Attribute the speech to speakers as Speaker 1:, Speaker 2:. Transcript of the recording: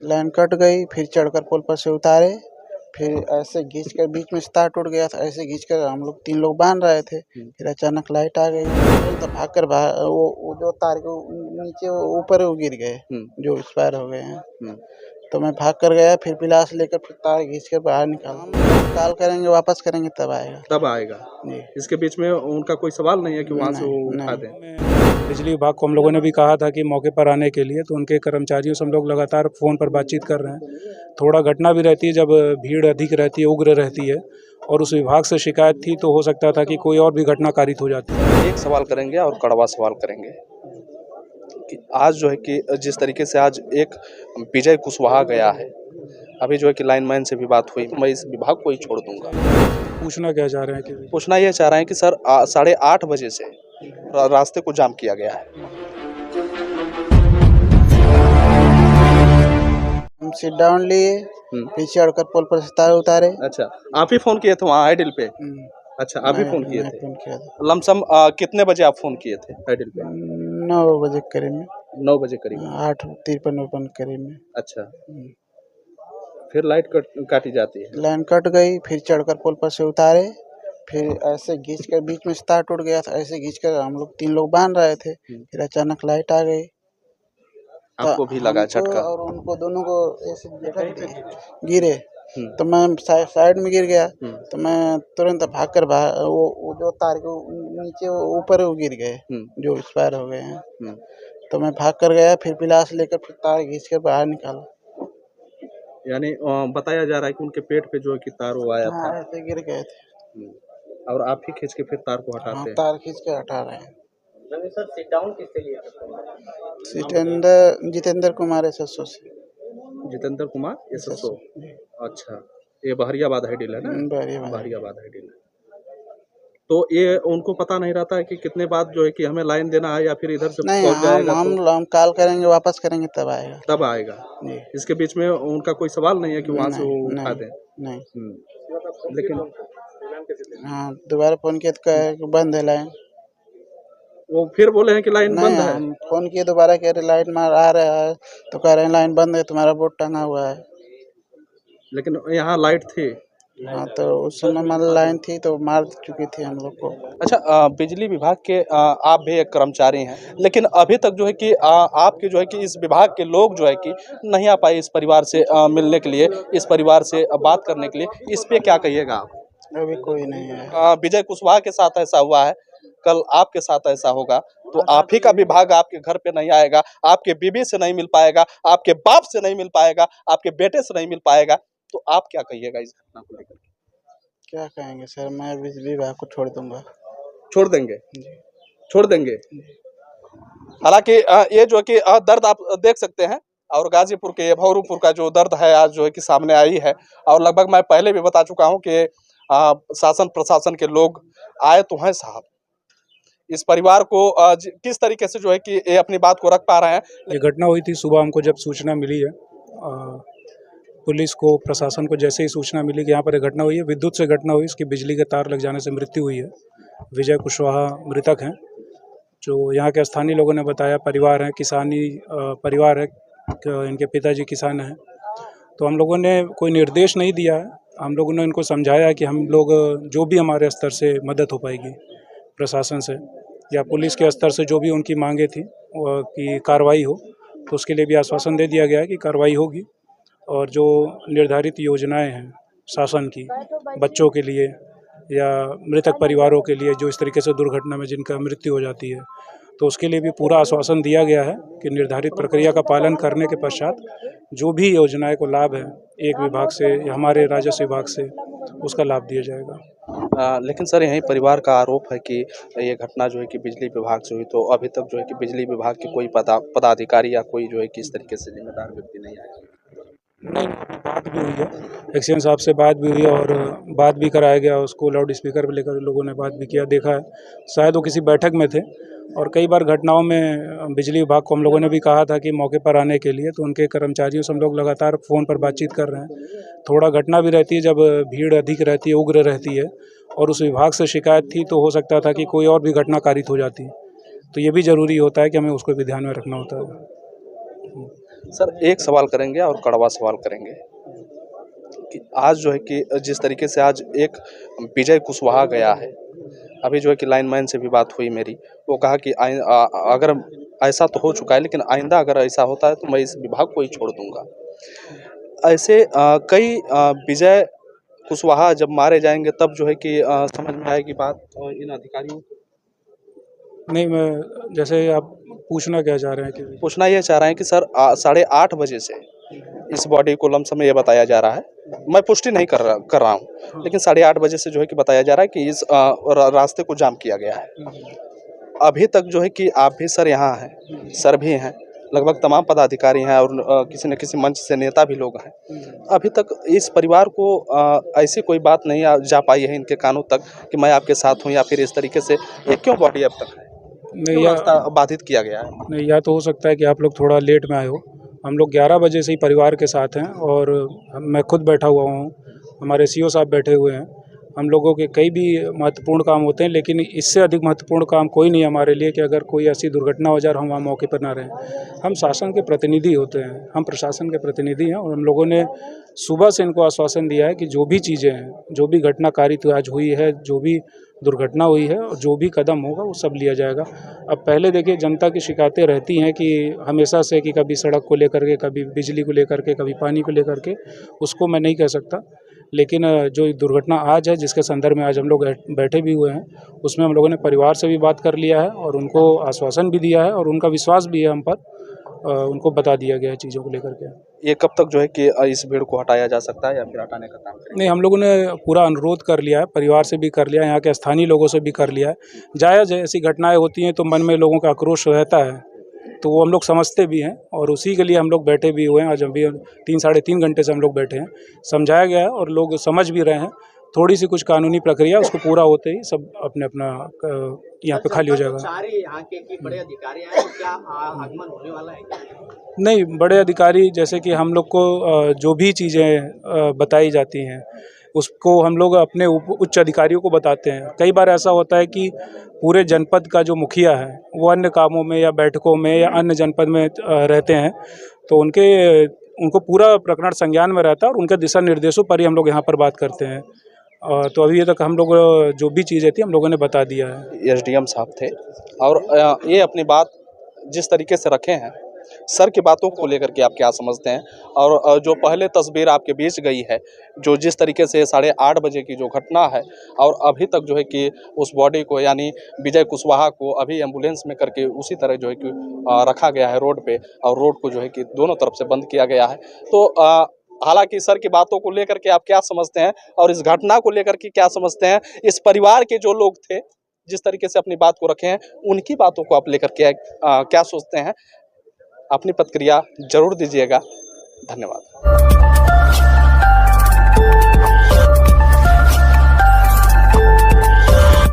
Speaker 1: Line cut गई, फिर चढ़कर पुल पर से उतारे, फिर ऐसे खींच कर बीच में से तार टूट गया था, ऐसे खींच कर हम लोग 3 लोग बांध रहे थे। फिर अचानक लाइट आ गई, तो वो जो तार के नीचे ऊपर वो गिर गए, जो एक्सपायर हो गए हैं। तो मैं भाग कर गया, फिर पिलास लेकर फिर तार खींच कर बाहर निकाला। कॉल करेंगे, वापस करेंगे तब आएगा जी।
Speaker 2: इसके बीच में उनका कोई सवाल नहीं है कि वहाँ से वो उठा दें?
Speaker 3: बिजली विभाग को हम लोगों ने भी कहा था कि मौके पर आने के लिए, तो उनके कर्मचारियों से हम लोग लगातार फ़ोन पर बातचीत कर रहे हैं। थोड़ा घटना भी रहती है जब भीड़ अधिक रहती है, उग्र रहती है, और उस विभाग से शिकायत थी तो हो सकता था कि कोई और भी घटना कारित हो जाती है।
Speaker 2: एक सवाल करेंगे और कड़वा सवाल करेंगे कि आज जो है कि जिस तरीके से आज एक विजय कुशवाहा गया है, अभी जो है कि लाइनमैन से भी बात हुई, मैं इस विभाग को ही छोड़ दूंगा।
Speaker 3: पूछना क्या चाह रहे हैं कि
Speaker 2: पूछना यह चाह रहे हैं कि सर 8:30 बजे से रास्ते को जाम किया गया है।
Speaker 1: हम सिट डाउन लिए, फिर चढ़कर पुल पर से तार उतारे।
Speaker 2: अच्छा, आप ही फोन किए थे वहाँ आइडिल पे? अच्छा, आप ही फोन किए थे?
Speaker 1: फोन किया था।
Speaker 2: लमसम कितने बजे आप फोन किए थे आइडिल पे?
Speaker 1: 9 बजे करीब में।
Speaker 2: 9 बजे करीब?
Speaker 1: 8:53 करीब में।
Speaker 2: अच्छा, फिर लाइट काटी जाती है?
Speaker 1: लाइन कट गई, फिर चढ़कर पुल पर से उतारे, फिर ऐसे खींच कर बीच में से तार टूट गया था, ऐसे खींच कर हम लोग 3 लोग बांध रहे थे। फिर अचानक लाइट आ गई,
Speaker 2: आपको भी लगा झटका?
Speaker 1: और उनको दोनों को ऐसे गिरे, तो मैं साइड में गिर गया। तो मैं तुरंत भाग कर वो जो तार के नीचे ऊपर वो गिर गए, जो एक्सपायर हो गए हैं। तो मैं भाग कर गया, फिर पिलास लेकर फिर तार खींच कर बाहर निकाला।
Speaker 2: यानी बताया जा रहा है कि उनके पेट पे जो है कि तार वो आया था,
Speaker 1: ऐसे गिर गए थे।
Speaker 2: और आप ही खींच के फिर तार को हटाते हैं?
Speaker 1: तार खींच के हटा रहे हैं।
Speaker 4: सर सिट डाउन किससे लिया?
Speaker 1: जितेंद्र कुमार एसएसओ से।
Speaker 2: जितेंद्र कुमार एसएसओ। अच्छा, ये बहरियाबाद हाईडील है ना? बहरियाबाद हाईडील है। तो ये उनको पता नहीं रहता है कि कितने बाद जो है कि हमें लाइन देना है, या फिर इधर से
Speaker 1: नहीं,
Speaker 2: पहुंच जाएगा?
Speaker 1: हम कॉल करेंगे, वापस करेंगे तब आएगा जी।
Speaker 2: इसके बीच में उनका कोई सवाल नहीं है कि वहाँ से वो उठा दें?
Speaker 1: नहीं।
Speaker 2: लेकिन
Speaker 1: हाँ, दोबारा फोन किया तो कहे कि बंद है लाइन।
Speaker 2: वो फिर बोले हैं कि लाइन बंद है।
Speaker 1: हम फोन किए दोबारा, कह रहे लाइन मार आ रहा है, तो कह रहे हैं लाइन बंद है, तुम्हारा बोर्ड टंगा हुआ है।
Speaker 2: लेकिन यहाँ लाइट थी।
Speaker 1: हाँ, तो उस समय मान लाइन थी तो मार चुकी थी हम लोग को।
Speaker 2: अच्छा, बिजली विभाग के आप भी एक कर्मचारी हैं, लेकिन अभी तक जो है कि आपके जो है कि इस विभाग के लोग जो है कि नहीं आ पाए इस परिवार से मिलने के लिए, इस परिवार से बात करने के लिए, इस पे क्या कहिएगा आप?
Speaker 1: अभी कोई नहीं है।
Speaker 2: विजय कुशवाहा के साथ ऐसा हुआ है, कल आपके साथ ऐसा होगा, तो आप ही का विभाग आपके घर पे नहीं आएगा, आपके बीवी से नहीं मिल पाएगा, आपके बाप से नहीं मिल पाएगा, आपके बेटे से नहीं मिल पाएगा, तो आप क्या कहिएगा इस घटना को लेकर?
Speaker 1: क्या कहेंगे सर, मैं बिजली विभाग को छोड़ दूंगा।
Speaker 2: छोड़ देंगे? छोड़ देंगे। हालांकि ये जो है कि दर्द आप देख सकते हैं, और गाजीपुर के भौरूपुर का जो दर्द है आज जो है कि सामने आई है, और लगभग मैं पहले भी बता चुका हूं कि शासन प्रशासन के लोग आए तो हैं साहब, इस परिवार को किस तरीके से जो है कि ये अपनी बात को रख पा रहे हैं।
Speaker 3: ये घटना हुई थी सुबह, हमको जब सूचना मिली है, पुलिस को, प्रशासन को जैसे ही सूचना मिली कि यहाँ पर एक घटना हुई है, विद्युत से घटना हुई, इसकी बिजली के तार लग जाने से मृत्यु हुई है। विजय कुशवाहा मृतक हैं, जो यहाँ के स्थानीय लोगों ने बताया। परिवार है, किसानी परिवार है, इनके पिताजी किसान हैं। तो हम लोगों ने कोई निर्देश नहीं दिया है, हम लोगों ने इनको समझाया कि हम लोग जो भी हमारे स्तर से मदद हो पाएगी प्रशासन से या पुलिस के स्तर से, जो भी उनकी मांगे थी कि कार्रवाई हो, तो उसके लिए भी आश्वासन दे दिया गया है कि कार्रवाई होगी। और जो निर्धारित योजनाएं हैं शासन की बच्चों के लिए या मृतक परिवारों के लिए, जो इस तरीके से दुर्घटना में जिनका मृत्यु हो जाती है, तो उसके लिए भी पूरा आश्वासन दिया गया है कि निर्धारित प्रक्रिया का पालन करने के पश्चात जो भी योजनाएं को लाभ है एक विभाग से या हमारे राजस्व विभाग से, उसका लाभ दिया जाएगा।
Speaker 2: लेकिन सर यही परिवार का आरोप है कि ये घटना जो है कि बिजली विभाग से हुई, तो अभी तक जो है कि बिजली विभाग के कोई पदाधिकारी या कोई जो है कि इस तरीके से जिम्मेदार व्यक्ति नहीं आया।
Speaker 3: नहीं, बात भी हुई है, एक्सीएम साहब से बात भी हुई है, और बात भी कराया गया, उसको लाउड स्पीकर पर लेकर लोगों ने बात भी किया, देखा है। शायद वो किसी बैठक में थे, और कई बार घटनाओं में बिजली विभाग को हम लोगों ने भी कहा था कि मौके पर आने के लिए, तो उनके कर्मचारियों से हम लोग लगातार फ़ोन पर बातचीत कर रहे हैं। थोड़ा घटना भी रहती है जब भीड़ अधिक रहती है, उग्र रहती है, और उस विभाग से शिकायत थी तो हो सकता था कि कोई और भी घटना कारित हो जाती, तो ये भी ज़रूरी होता है कि हमें उसको भी ध्यान में रखना होता है।
Speaker 2: सर एक सवाल करेंगे और कड़वा सवाल करेंगे कि आज जो है कि जिस तरीके से आज एक विजय कुशवाहा गया है, अभी जो है कि लाइनमैन से भी बात हुई मेरी, वो कहा कि अगर ऐसा तो हो चुका है लेकिन आइंदा अगर ऐसा होता है तो मैं इस विभाग को ही छोड़ दूंगा। ऐसे कई विजय कुशवाहा जब मारे जाएंगे तब जो है कि समझ में आएगी बात इन अधिकारियों को।
Speaker 3: नहीं, मैं जैसे आप पूछना क्या चाह रहे हैं कि
Speaker 2: पूछना ये चाह रहे हैं कि सर 8:30 बजे से इस बॉडी को लमसम ये बताया जा रहा है, मैं पुष्टि नहीं कर रहा हूँ, लेकिन 8:30 बजे से जो है कि बताया जा रहा है कि इस रास्ते को जाम किया गया है। अभी तक जो है कि आप भी सर यहाँ हैं, सर भी हैं, लगभग तमाम पदाधिकारी हैं और किसी न किसी मंच से नेता भी लोग हैं। अभी तक इस परिवार को ऐसी कोई बात नहीं जा पाई है इनके कानों तक कि मैं आपके साथ हूँ, या फिर इस तरीके से ये क्यों बॉडी अब तक है, क्यों रास्ता बाधित किया गया है?
Speaker 3: नहीं, या तो हो सकता है कि आप लोग थोड़ा लेट में आए हो। हम लोग 11 बजे से ही परिवार के साथ हैं और मैं खुद बैठा हुआ हूँ, हमारे सीओ साहब बैठे हुए हैं। हम लोगों के कई भी महत्वपूर्ण काम होते हैं, लेकिन इससे अधिक महत्वपूर्ण काम कोई नहीं है हमारे लिए कि अगर कोई ऐसी दुर्घटना हो जाए और हम वहाँ मौके पर ना रहें। हम शासन के प्रतिनिधि होते हैं, हम प्रशासन के प्रतिनिधि हैं और हम लोगों ने सुबह से इनको आश्वासन दिया है कि जो भी चीज़ें हैं, जो भी घटना कारित आज हुई है, जो भी दुर्घटना हुई है और जो भी कदम होगा वो सब लिया जाएगा। अब पहले देखिए, जनता की शिकायतें रहती हैं कि हमेशा से कि कभी सड़क को लेकर के, कभी बिजली को लेकर के, कभी पानी को लेकर के, उसको मैं नहीं कह सकता। लेकिन जो दुर्घटना आज है, जिसके संदर्भ में आज हम लोग बैठे भी हुए हैं, उसमें हम लोगों ने परिवार से भी बात कर लिया है और उनको आश्वासन भी दिया है और उनका विश्वास भी है हम पर। उनको बता दिया गया है चीज़ों को लेकर के।
Speaker 2: ये कब तक जो है कि इस भीड़ को हटाया जा सकता है या फिर हटाने का काम करेंगे?
Speaker 3: नहीं, हम लोगों ने पूरा अनुरोध कर लिया है, परिवार से भी कर लिया है, यहाँ के स्थानीय लोगों से भी कर लिया है। जायज़ है, ऐसी घटनाएं होती हैं तो मन में लोगों का आक्रोश रहता है, तो वो हम लोग समझते भी हैं और उसी के लिए हम लोग बैठे भी हुए हैं। आज अभी 3-3.5 घंटे से हम लोग बैठे हैं, समझाया गया है और लोग समझ भी रहे हैं। थोड़ी सी कुछ कानूनी प्रक्रिया, उसको पूरा होते ही सब अपने अपना यहाँ पे खाली हो जाएगा।
Speaker 4: सारे यहाँ के बड़े अधिकारी आए, तो क्या आगमन होने वाला है क्या?
Speaker 3: नहीं, बड़े अधिकारी जैसे कि हम लोग को जो भी चीज़ें बताई जाती हैं उसको हम लोग अपने उच्च अधिकारियों को बताते हैं। कई बार ऐसा होता है कि पूरे जनपद का जो मुखिया है वो अन्य कामों में या बैठकों में या अन्य जनपद में रहते हैं, तो उनको पूरा प्रकरण संज्ञान में रहता है और उनके दिशा निर्देशों पर ही हम लोग यहाँ पर बात करते हैं। तो अभी तक हम लोग जो भी चीज़ें थी हम लोगों ने बता दिया है।
Speaker 2: एसडीएम साहब थे और ये अपनी बात जिस तरीके से रखे हैं, सर की बातों को लेकर के आप क्या समझते हैं? और जो पहले तस्वीर आपके बीच गई है, जो जिस तरीके से 8:30 बजे की जो घटना है और अभी तक जो है कि उस बॉडी को यानी विजय कुशवाहा को अभी एम्बुलेंस में करके उसी तरह जो है कि रखा गया है रोड पे और रोड को जो है कि दोनों तरफ से बंद किया गया है। तो हालांकि सर की बातों को लेकर के आप क्या समझते हैं और इस घटना को लेकर के क्या समझते हैं? इस परिवार के जो लोग थे जिस तरीके से अपनी बात को रखे हैं, उनकी बातों को आप लेकर के क्या सोचते हैं? अपनी प्रतिक्रिया जरूर दीजिएगा। धन्यवाद।